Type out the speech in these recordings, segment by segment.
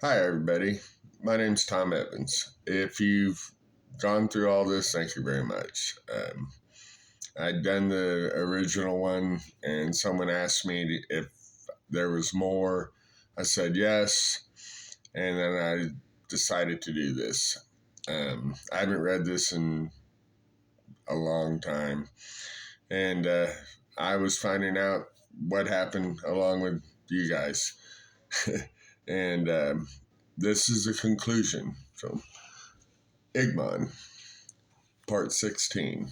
Hi, everybody. My name's Tom Evans. If you've gone through all this, thank you very much. I'd done the original one, and someone asked me if there was more. I said yes, and then I decided to do this. I haven't read this in a long time, and I was finding out what happened along with you guys. and this is the conclusion. So, Igmon, Part 16.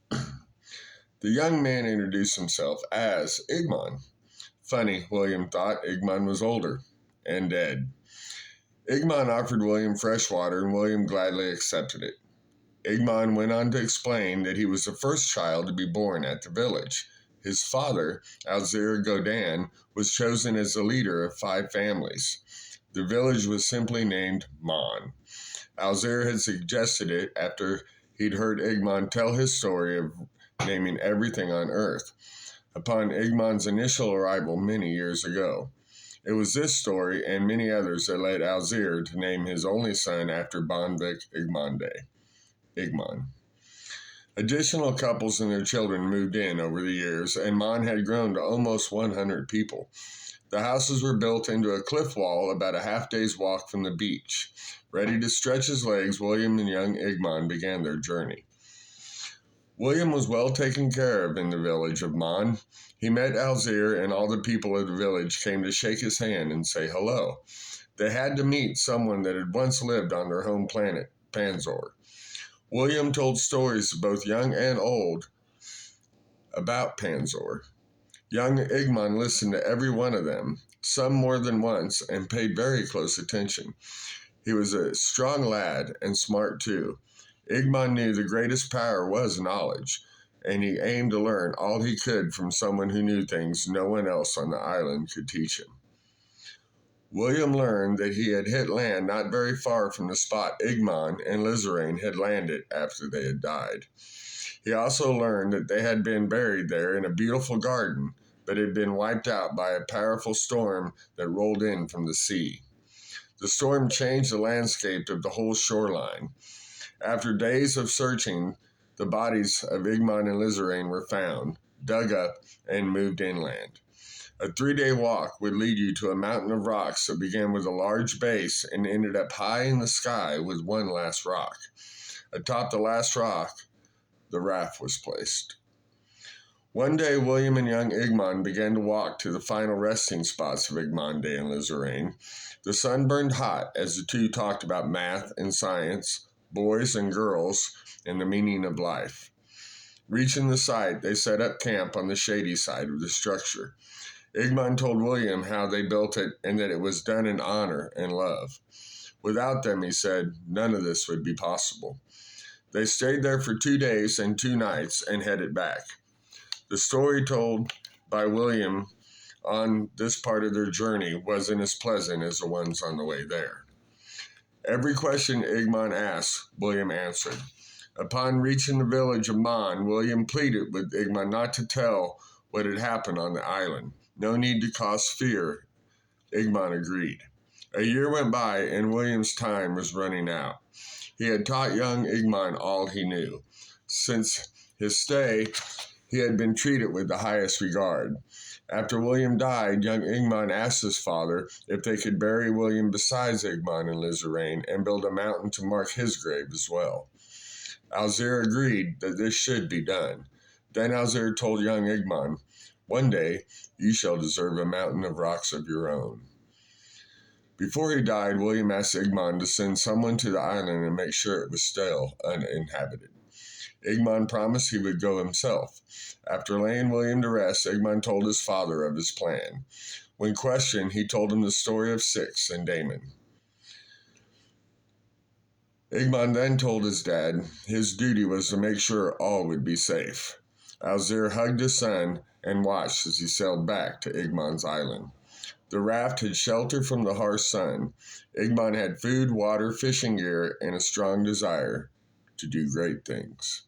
The young man introduced himself as Igmon. Funny, William thought Igmon was older and dead. Igmon offered William fresh water, and William gladly accepted it. Igmon went on to explain that he was the first child to be born at the village. His father, Alzir Godin, was chosen as the leader of 5 families. The village was simply named Mon. Alzir had suggested it after he'd heard Igmon tell his story of naming everything on Earth upon Igmon's initial arrival many years ago. It was this story and many others that led Alzir to name his only son after Bonvik Igmon. Additional couples and their children moved in over the years, and Mon had grown to almost 100 people. The houses were built into a cliff wall about a half-day's walk from the beach. Ready to stretch his legs, William and young Igmon began their journey. William was well taken care of in the village of Mon. He met Alzir, and all the people of the village came to shake his hand and say hello. They had to meet someone that had once lived on their home planet, Panzor. William told stories to both young and old about Panzor. Young Igmon listened to every one of them, some more than once, and paid very close attention. He was a strong lad and smart too. Igmon knew the greatest power was knowledge, and he aimed to learn all he could from someone who knew things no one else on the island could teach him. William learned that he had hit land not very far from the spot Igmon and Lizaraine had landed after they had died. He also learned that they had been buried there in a beautiful garden, but had been wiped out by a powerful storm that rolled in from the sea. The storm changed the landscape of the whole shoreline. After days of searching, the bodies of Igmon and Lizaraine were found, dug up, and moved inland. A 3-day walk would lead you to a mountain of rocks that began with a large base and ended up high in the sky with one last rock. Atop the last rock, the raft was placed. One day, William and young Igmon began to walk to the final resting spots of Igmon Day and Lizaraine. The sun burned hot as the two talked about math and science, boys and girls, and the meaning of life. Reaching the site, they set up camp on the shady side of the structure. Igmon told William how they built it and that it was done in honor and love. Without them, he said, none of this would be possible. They stayed there for 2 days and 2 nights and headed back. The story told by William on this part of their journey wasn't as pleasant as the ones on the way there. Every question Igmon asked, William answered. Upon reaching the village of Mon, William pleaded with Igmon not to tell what had happened on the island. No need to cause fear. Igmon agreed. A year went by, and William's time was running out. He had taught young Igmon all he knew. Since his stay, he had been treated with the highest regard. After William died, young Igmon asked his father if they could bury William beside Igmon and Lizaraine and build a mountain to mark his grave as well. Alzir agreed that this should be done. Then Alzir told young Igmon, one day you shall deserve a mountain of rocks of your own. Before he died, William asked Igmon to send someone to the island and make sure it was still uninhabited. Igmon promised he would go himself. After laying William to rest, Igmon told his father of his plan. When questioned, he told him the story of Six and Damon. Igmon then told his dad his duty was to make sure all would be safe. Alzir hugged his son and watched as he sailed back to Igmon's island. The raft had shelter from the harsh sun. Igmon had food, water, fishing gear, and a strong desire to do great things.